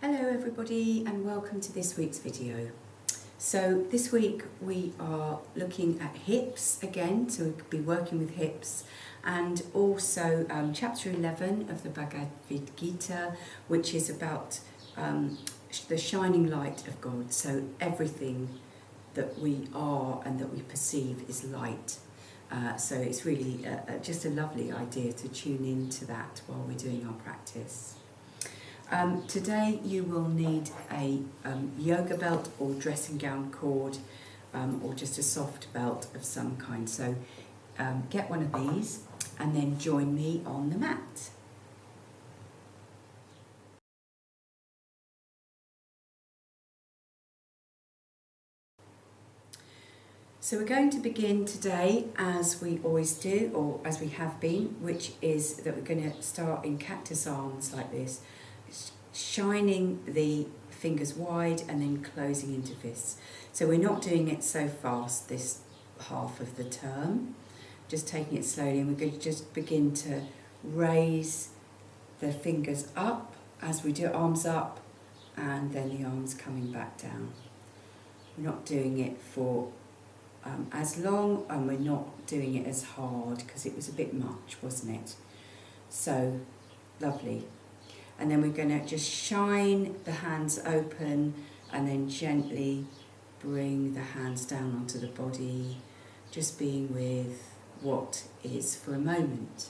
Hello everybody and welcome to this week's video. So this week we are looking at hips again, so we'll be working with hips, and also chapter 11 of the Bhagavad Gita, which is about the shining light of God. So everything that we are and that we perceive is light. So it's really just a lovely idea to tune into that while we're doing our practice. Today you will need a yoga belt or dressing gown cord, or just a soft belt of some kind. So get one of these and then join me on the mat. So we're going to begin today as we always do, or as we have been, which is that we're going to start in cactus arms like this, shining the fingers wide and then closing into fists. So we're not doing it so fast this half of the term, just taking it slowly, and we're going to just begin to raise the fingers up as we do, arms up and then the arms coming back down. We're not doing it for as long, and we're not doing it as hard because it was a bit much, wasn't it? So lovely. And then we're going to just shine the hands open and then gently bring the hands down onto the body, just being with what is for a moment.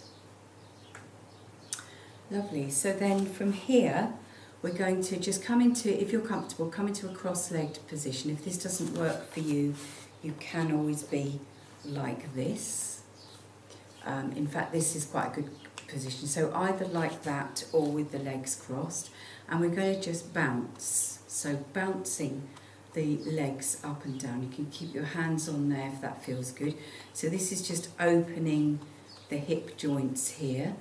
Lovely. So then from here, we're going to just come into, if you're comfortable, come into a cross-legged position. If this doesn't work for you, you can always be like this. In fact, this is quite a good position, so either like that or with the legs crossed, and we're going to just bounce, so bouncing the legs up and down. You can keep your hands on there if that feels good. So this is just opening the hip joints here,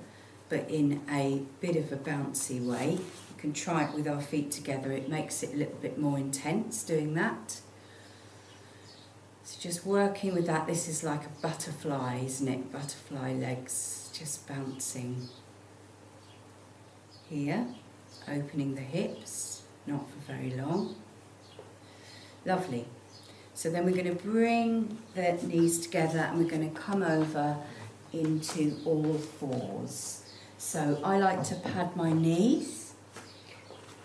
but in a bit of a bouncy way. You can try it with our feet together, it makes it a little bit more intense doing that. So just working with that. This is like a butterfly, isn't it? Butterfly legs, just bouncing here, opening the hips, not for very long. Lovely. So then we're going to bring the knees together and we're going to come over into all fours. So I like to pad my knees.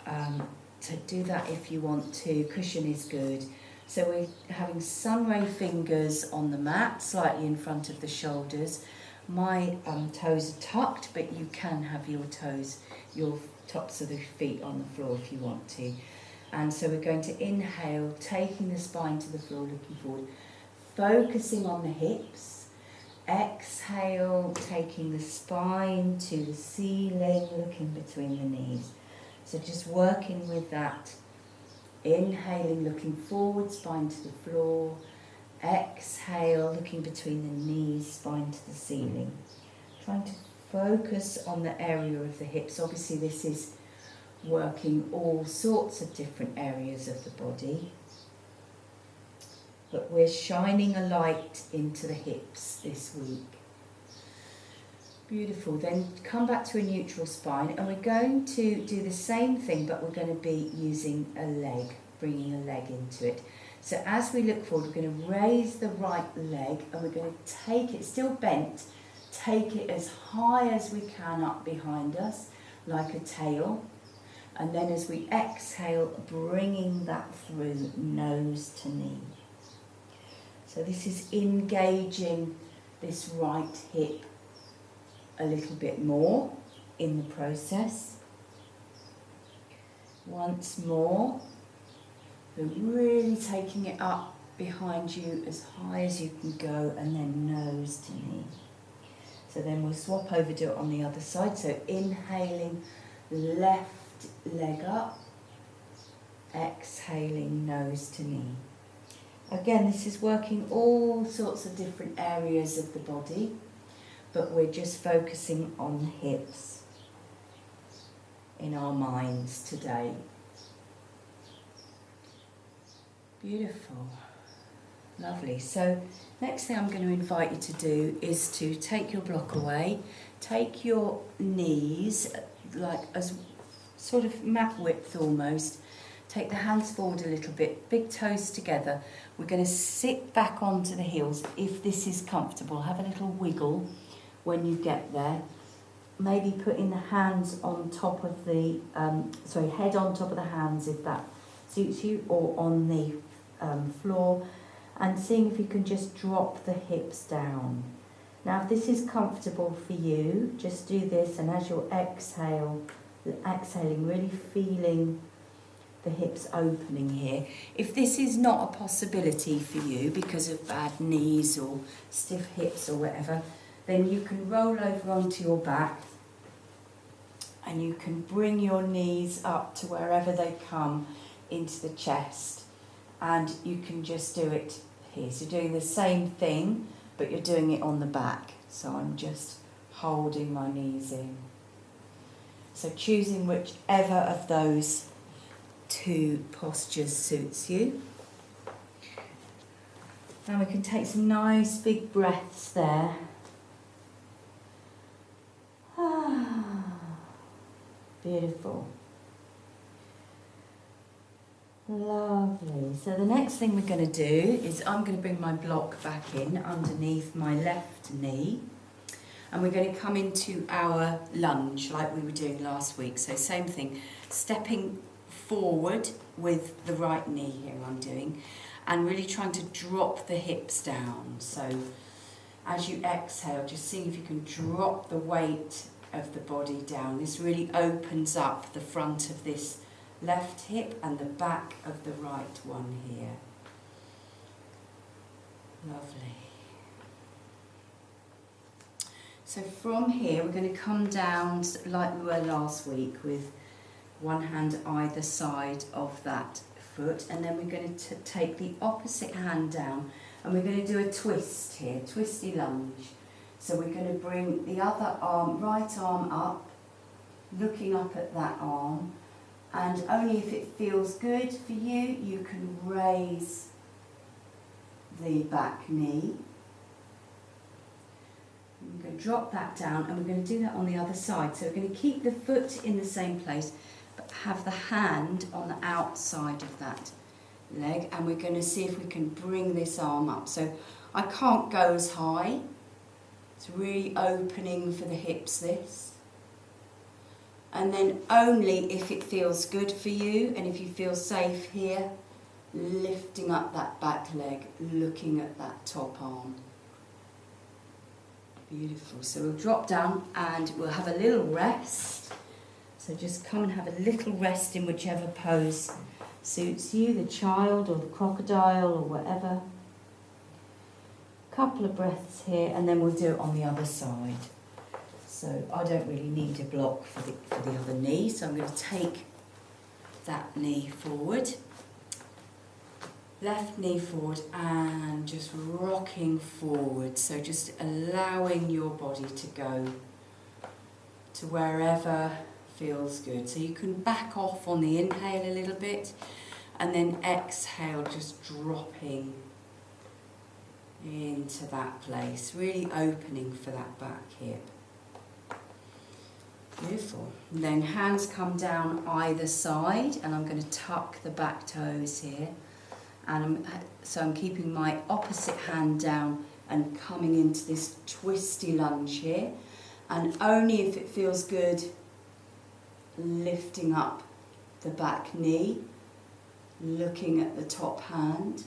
To do that if you want to, cushion is good. So we're having sun ray fingers on the mat, slightly in front of the shoulders. My toes are tucked, but you can have your toes, your tops of the feet on the floor if you want to. And so we're going to inhale, taking the spine to the floor, looking forward, focusing on the hips. Exhale, taking the spine to the ceiling, looking between the knees. So just working with that. Inhaling, looking forward, spine to the floor. Exhale, looking between the knees, spine to the ceiling. Trying to focus on the area of the hips. Obviously this is working all sorts of different areas of the body, but we're shining a light into the hips this week. Beautiful. Then come back to a neutral spine, and we're going to do the same thing, but we're going to be using a leg, bringing a leg into it. So as we look forward, we're going to raise the right leg and we're going to take it, still bent, take it as high as we can up behind us, like a tail. And then as we exhale, bringing that through nose to knee. So this is engaging this right hip a little bit more in the process. Once more, we're really taking it up behind you as high as you can go, and then nose to knee. So then we'll swap over, do it on the other side. So inhaling, left leg up, exhaling, nose to knee. Again, this is working all sorts of different areas of the body, but we're just focusing on the hips in our minds today. Beautiful. Lovely. So next thing I'm going to invite you to do is to take your block away, take your knees like as sort of mat width almost. Take the hands forward a little bit, big toes together. We're going to sit back onto the heels if this is comfortable. Have a little wiggle when you get there. Maybe putting the hands on top of the, head on top of the hands if that suits you, or on the floor, and seeing if you can just drop the hips down. Now if this is comfortable for you, just do this, and as you exhaling, really feeling the hips opening here. If this is not a possibility for you because of bad knees or stiff hips or whatever, then you can roll over onto your back and you can bring your knees up to wherever they come into the chest, and you can just do it here. So doing the same thing, but you're doing it on the back. So I'm just holding my knees in. So choosing whichever of those two postures suits you. Now we can take some nice big breaths there. Beautiful. Lovely. So the next thing we're going to do is I'm going to bring my block back in underneath my left knee, and we're going to come into our lunge like we were doing last week. So same thing, stepping forward with the right knee here I'm doing, and really trying to drop the hips down. So as you exhale, just seeing if you can drop the weight of the body down. This really opens up the front of this left hip and the back of the right one here. Lovely. So from here we're going to come down like we were last week with one hand either side of that foot, and then we're going to take the opposite hand down and we're going to do a twist here, twisty lunge. So we're going to bring the other arm, right arm up, looking up at that arm, and only if it feels good for you, you can raise the back knee. We're going to drop that down, and we're going to do that on the other side. So we're going to keep the foot in the same place, but have the hand on the outside of that leg, and we're going to see if we can bring this arm up. So I can't go as high. It's really opening for the hips, this. And then only if it feels good for you and if you feel safe here, lifting up that back leg, looking at that top arm. Beautiful. So we'll drop down and we'll have a little rest. So just come and have a little rest in whichever pose suits you, the child or the crocodile or whatever. Couple of breaths here, and then we'll do it on the other side. So I don't really need a block for the other knee, so I'm going to take that knee forward, left knee forward, and just rocking forward. So just allowing your body to go to wherever feels good. So you can back off on the inhale a little bit, and then exhale, just dropping into that place, really opening for that back hip. Beautiful. And then hands come down either side, and I'm going to tuck the back toes here, and I'm keeping my opposite hand down and coming into this twisty lunge here, and only if it feels good, lifting up the back knee, looking at the top hand,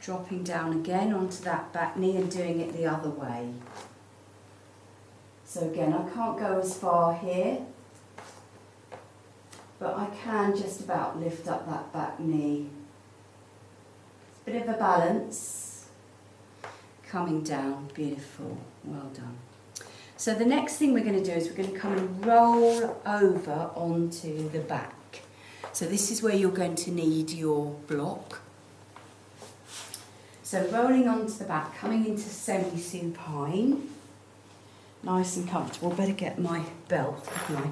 dropping down again onto that back knee and doing it the other way. So again, I can't go as far here, but I can just about lift up that back knee. It's a bit of a balance. Coming down, beautiful, well done. So the next thing we're going to do is we're going to come and roll over onto the back. So this is where you're going to need your block. So rolling onto the back, coming into semi-supine, nice and comfortable. Better get my belt, haven't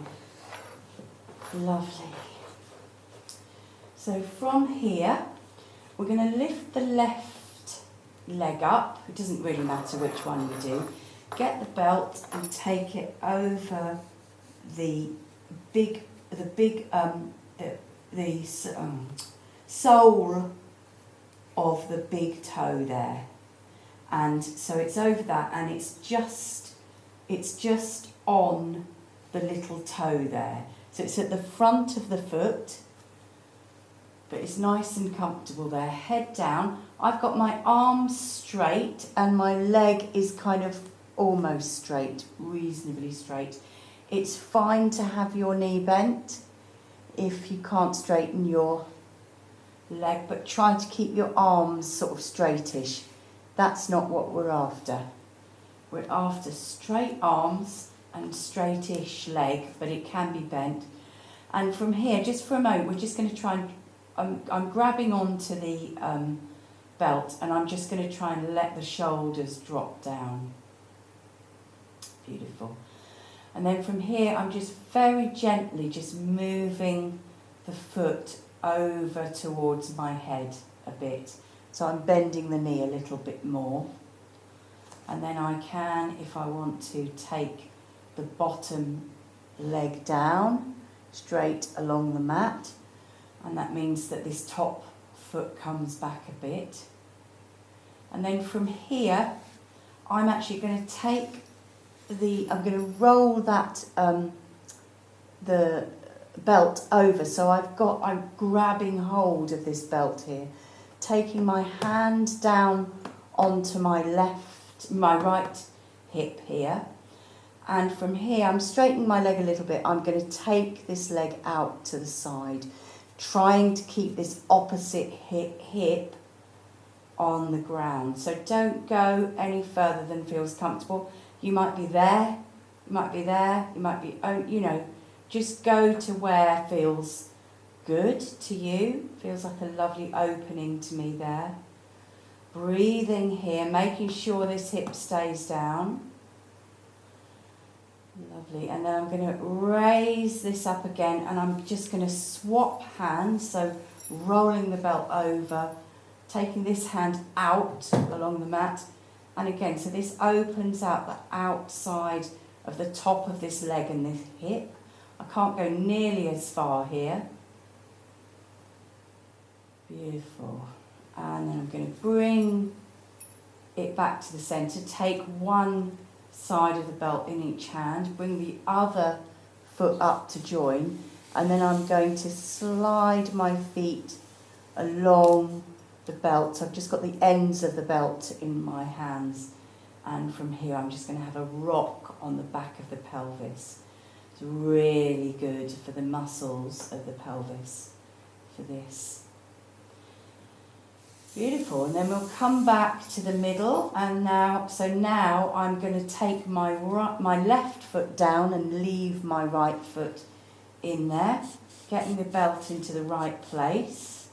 I? Lovely. So from here, we're going to lift the left leg up. It doesn't really matter which one you do. Get the belt and take it over the sole of the big toe there, and so it's over that, and it's just on the little toe there. So it's at the front of the foot, but it's nice and comfortable there. Head down. I've got my arms straight and my leg is kind of almost straight, reasonably straight. It's fine to have your knee bent if you can't straighten your leg, but try to keep your arms sort of straightish. That's not what we're after. We're after straight arms and straightish leg, but it can be bent. And from here, just for a moment, we're just going to try and, I'm grabbing onto the belt, and I'm just going to try and let the shoulders drop down. Beautiful. And then from here, I'm just very gently just moving the foot over towards my head a bit. So I'm bending the knee a little bit more. And then I can, if I want to, take the bottom leg down, straight along the mat. And that means that this top foot comes back a bit. And then from here, I'm actually going to take I'm going to roll that, the belt over. So I'm grabbing hold of this belt here, taking my hand down onto my right hip here. And from here, I'm straightening my leg a little bit. I'm going to take this leg out to the side, trying to keep this opposite hip on the ground. So don't go any further than feels comfortable. You might be there, you might be there, you might be, just go to where feels good to you. Feels like a lovely opening to me there. Breathing here, making sure this hip stays down. Lovely. And then I'm going to raise this up again, and I'm just going to swap hands. So rolling the belt over, taking this hand out along the mat. And again, so this opens out the outside of the top of this leg and this hip. I can't go nearly as far here. Beautiful. And then I'm going to bring it back to the centre. Take one side of the belt in each hand. Bring the other foot up to join. And then I'm going to slide my feet along the belt. So I've just got the ends of the belt in my hands, and from here I'm just going to have a rock on the back of the pelvis. It's really good for the muscles of the pelvis for this. Beautiful. And then we'll come back to the middle, and now I'm going to take my left foot down and leave my right foot in there, getting the belt into the right place,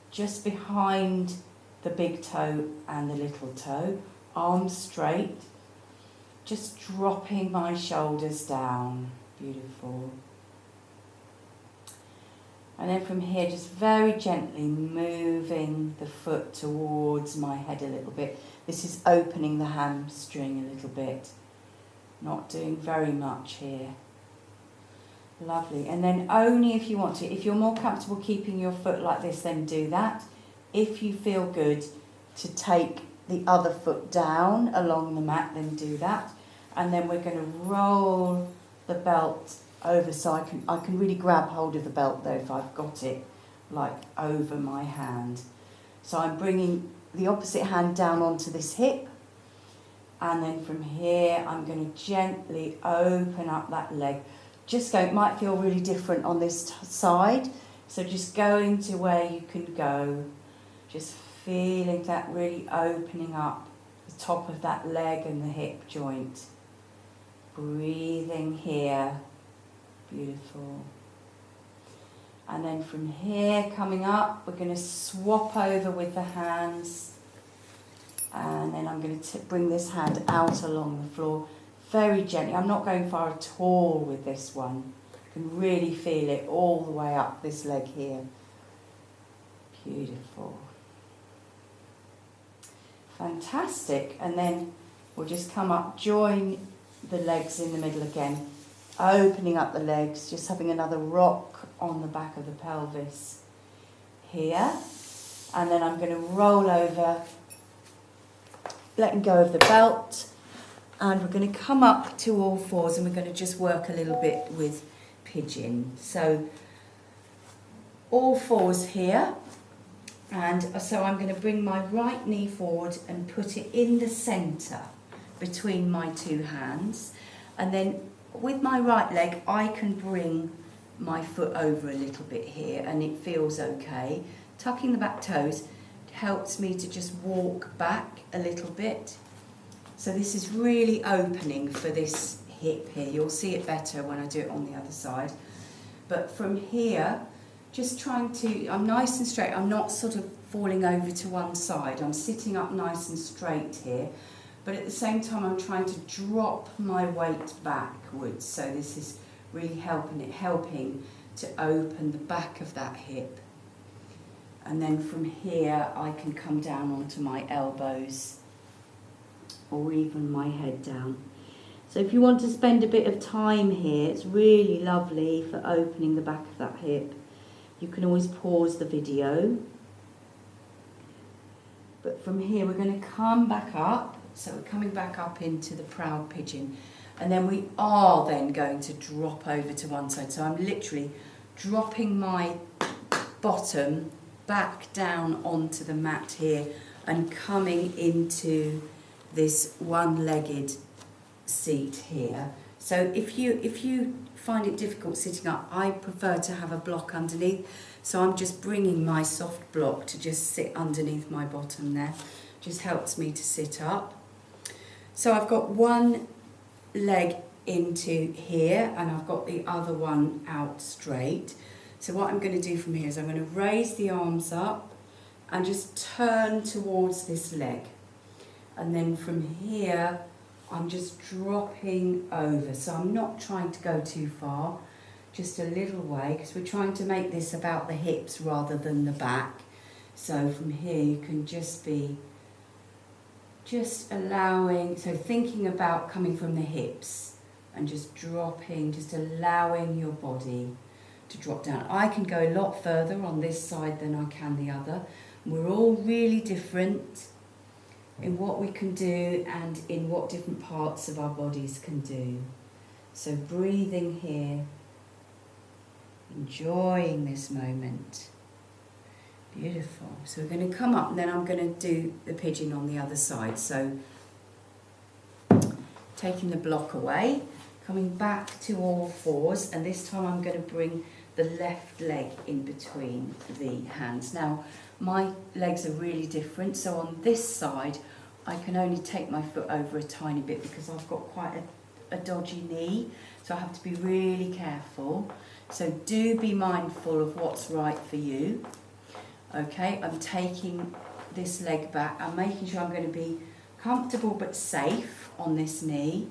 just behind the big toe and the little toe, arms straight, just dropping my shoulders down. Beautiful. And then from here, just very gently moving the foot towards my head a little bit. This is opening the hamstring a little bit. Not doing very much here. Lovely. And then only if you want to. If you're more comfortable keeping your foot like this, then do that. If you feel good to take the other foot down along the mat, then do that. And then we're going to roll the belt over, so I can really grab hold of the belt though if I've got it like over my hand. So I'm bringing the opposite hand down onto this hip, and then from here I'm going to gently open up that leg. Just go, it might feel really different on this side, so just going to where you can go, just feeling that really opening up the top of that leg and the hip joint. Breathing here. Beautiful. And then from here, coming up, we're going to swap over with the hands, and then I'm going to bring this hand out along the floor very gently. I'm not going far at all with this one. You can really feel it all the way up this leg here. Beautiful. Fantastic. And then we'll just come up, join the legs in the middle again, opening up the legs, just having another rock on the back of the pelvis here. And then I'm going to roll over, letting go of the belt, and we're going to come up to all fours, and we're going to just work a little bit with pigeon. So all fours here, and so I'm going to bring my right knee forward and put it in the centre between my two hands, and then with my right leg I can bring my foot over a little bit here, and it feels okay. Tucking the back toes helps me to just walk back a little bit. So this is really opening for this hip here. You'll see it better when I do it on the other side. But from here, just trying to, I'm nice and straight. I'm not sort of falling over to one side. I'm sitting up nice and straight here. But at the same time, I'm trying to drop my weight backwards. So this is really helping to open the back of that hip. And then from here I can come down onto my elbows or even my head down. So if you want to spend a bit of time here, it's really lovely for opening the back of that hip. You can always pause the video. But from here we're going to come back up. So we're coming back up into the proud pigeon. And then we are then going to drop over to one side. So I'm literally dropping my bottom back down onto the mat here and coming into this one-legged seat here. So if you find it difficult sitting up, I prefer to have a block underneath. So I'm just bringing my soft block to just sit underneath my bottom there. Just helps me to sit up. So I've got one leg into here and I've got the other one out straight. So what I'm going to do from here is I'm going to raise the arms up and just turn towards this leg. And then from here, I'm just dropping over. So I'm not trying to go too far, just a little way, because we're trying to make this about the hips rather than the back. So from here, you can just be allowing, so thinking about coming from the hips and just dropping, just allowing your body to drop down. I can go a lot further on this side than I can the other. We're all really different in what we can do and in what different parts of our bodies can do. So breathing here, enjoying this moment. Beautiful. So we're going to come up and then I'm going to do the pigeon on the other side. So taking the block away, coming back to all fours, and this time I'm going to bring the left leg in between the hands. Now my legs are really different, so on this side I can only take my foot over a tiny bit because I've got quite a dodgy knee, so I have to be really careful. So do be mindful of what's right for you. Okay, I'm taking this leg back. I'm making sure I'm going to be comfortable but safe on this knee.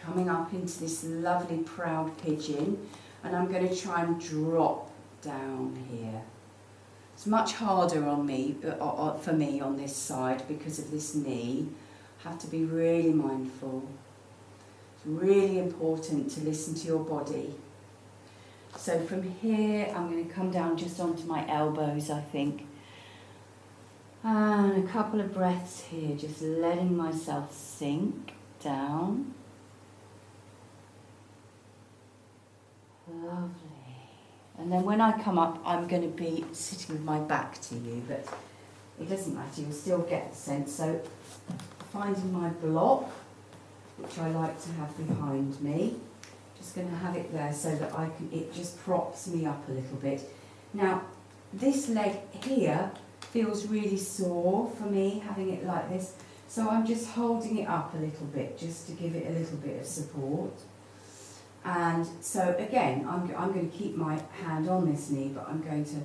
Coming up into this lovely proud pigeon, and I'm going to try and drop down here. It's much harder on me, for me on this side because of this knee. I have to be really mindful. It's really important to listen to your body. So from here, I'm going to come down just onto my elbows, I think. And a couple of breaths here, just letting myself sink down. Lovely. And then when I come up, I'm going to be sitting with my back to you, but it doesn't matter, you'll still get the sense. So finding my block, which I like to have behind me, just going to have it there so that it just props me up a little bit. Now, this leg here feels really sore for me, having it like this. So I'm just holding it up a little bit, just to give it a little bit of support. And so again, I'm going to keep my hand on this knee, but I'm going to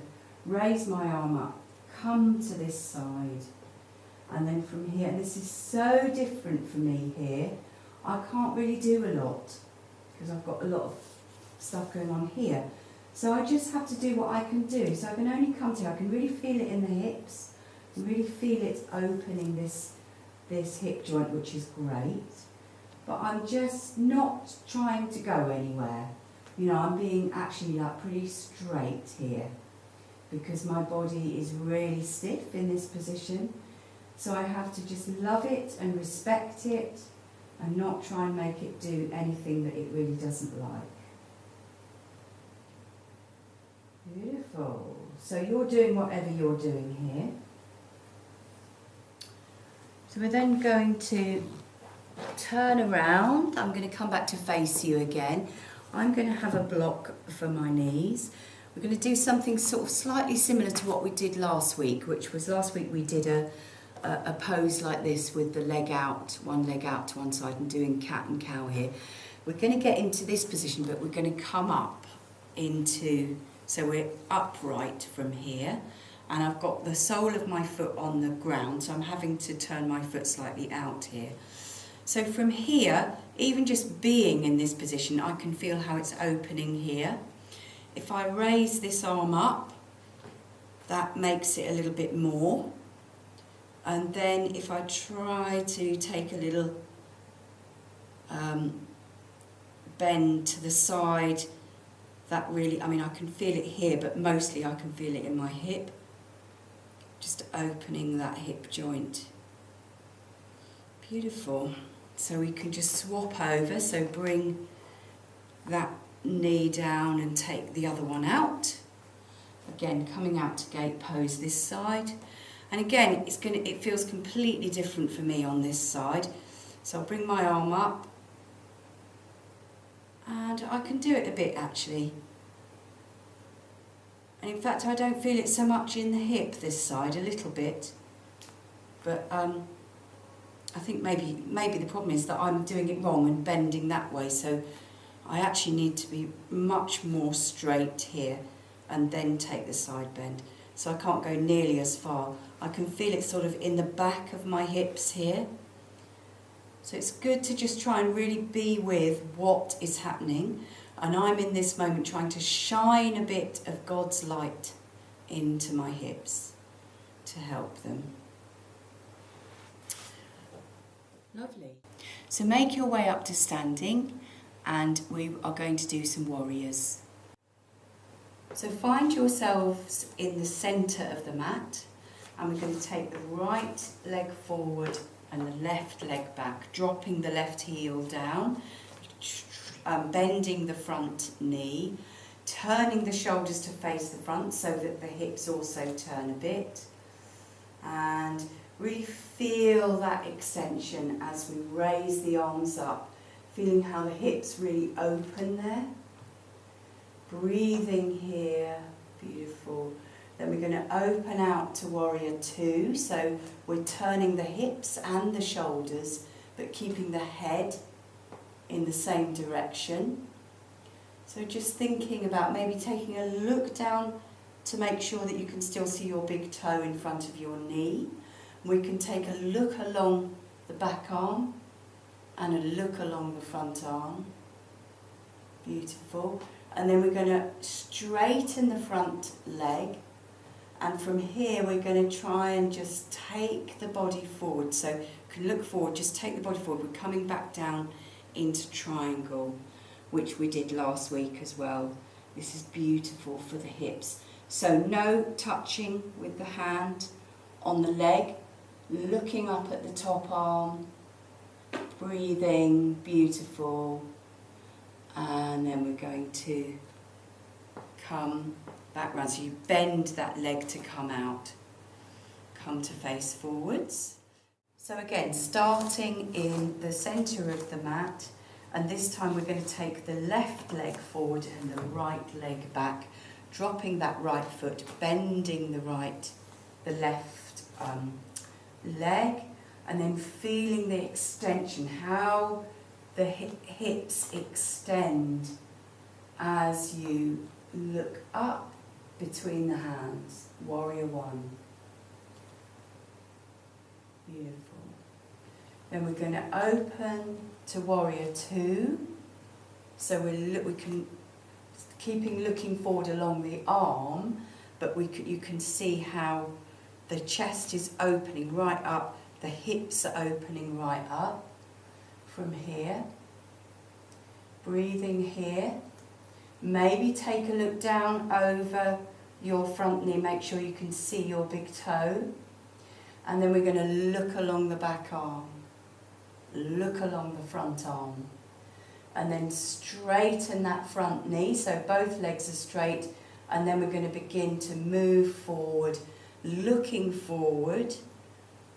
raise my arm up, come to this side, and then from here, and this is so different for me here, I can't really do a lot, because I've got a lot of stuff going on here. So I just have to do what I can do. So I can only come to, I can really feel it in the hips, I really feel it opening this hip joint, which is great. but I'm just not trying to go anywhere. You know, I'm being actually like pretty straight here because my body is really stiff in this position. So I have to just love it and respect it and not try and make it do anything that it really doesn't like. Beautiful. So you're doing whatever you're doing here. So we're then going to turn around. I'm going to come back to face you again. I'm going to have a block for my knees. We're going to do something sort of slightly similar to what we did last week, which was last week we did a pose like this with the leg out, one leg out to one side and doing cat and cow here. We're going to get into this position, but we're going to come up into, so we're upright from here, and I've got the sole of my foot on the ground, so I'm having to turn my foot slightly out here. So from here, even just being in this position, I can feel how it's opening here. If I raise this arm up, that makes it a little bit more. And then if I try to take a little bend to the side, that really, I mean, I can feel it here, but mostly I can feel it in my hip. Just opening that hip joint. Beautiful. So we can just swap over, so bring that knee down and take the other one out. Again, coming out to gate pose this side. And again, it feels completely different for me on this side. So I'll bring my arm up. And I can do it a bit actually. And in fact, I don't feel it so much in the hip this side, a little bit. But I think maybe the problem is that I'm doing it wrong and bending that way. So I actually need to be much more straight here and then take the side bend. So I can't go nearly as far. I can feel it sort of in the back of my hips here. So it's good to just try and really be with what is happening. And I'm in this moment trying to shine a bit of God's light into my hips to help them. Lovely. So make your way up to standing, and we are going to do some warriors. So find yourselves in the centre of the mat, and we're going to take the right leg forward and the left leg back, dropping the left heel down, bending the front knee, turning the shoulders to face the front so that the hips also turn a bit, and really feel that extension as we raise the arms up, feeling how the hips really open there. Breathing here, beautiful. Then we're going to open out to warrior two, so we're turning the hips and the shoulders, but keeping the head in the same direction. So just thinking about maybe taking a look down to make sure that you can still see your big toe in front of your knee. We can take a look along the back arm and a look along the front arm. Beautiful. And then we're going to straighten the front leg, and from here we're going to try and just take the body forward. So you can look forward, just take the body forward. We're coming back down into triangle, which we did last week as well. This is beautiful for the hips. So no touching with the hand on the leg, looking up at the top arm, breathing, beautiful. And then we're going to come back round. So you bend that leg to come out. Come to face forwards. So again, starting in the centre of the mat, and this time we're going to take the left leg forward and the right leg back, dropping that right foot, bending the left leg, and then feeling the extension, how the hips extend as you look up between the hands. Warrior one. Beautiful. Then we're going to open to warrior two. So we can keeping looking forward along the arm, but you can see how the chest is opening right up, the hips are opening right up. from here. Breathing here. Maybe take a look down over your front knee, make sure you can see your big toe. And then we're going to look along the back arm, look along the front arm. And then straighten that front knee, so both legs are straight. And then we're going to begin to move forward, looking forward,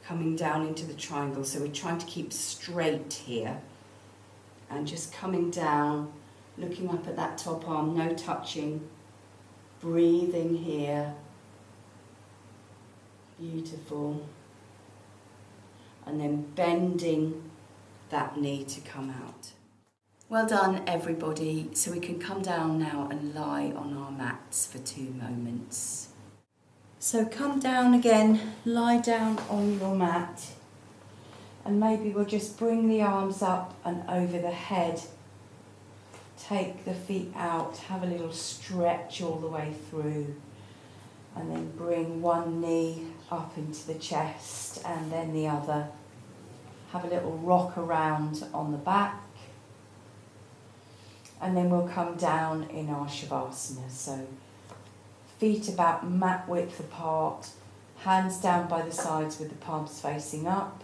coming down into the triangle. So we're trying to keep straight here. And just coming down, looking up at that top arm, no touching. Breathing here. Beautiful. And then bending that knee to come out. Well done, everybody. So we can come down now and lie on our mats for 2 moments. So come down again, lie down on your mat. And maybe we'll just bring the arms up and over the head. Take the feet out, have a little stretch all the way through. And then bring one knee up into the chest and then the other. Have a little rock around on the back. And then we'll come down in our Shavasana. So feet about mat width apart, hands down by the sides with the palms facing up.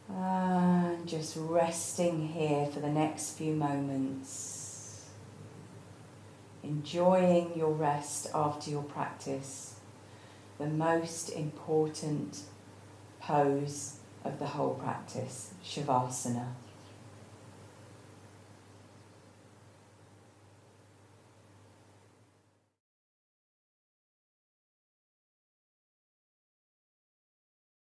And just resting here for the next few moments. Enjoying your rest after your practice. The most important pose of the whole practice, Shavasana.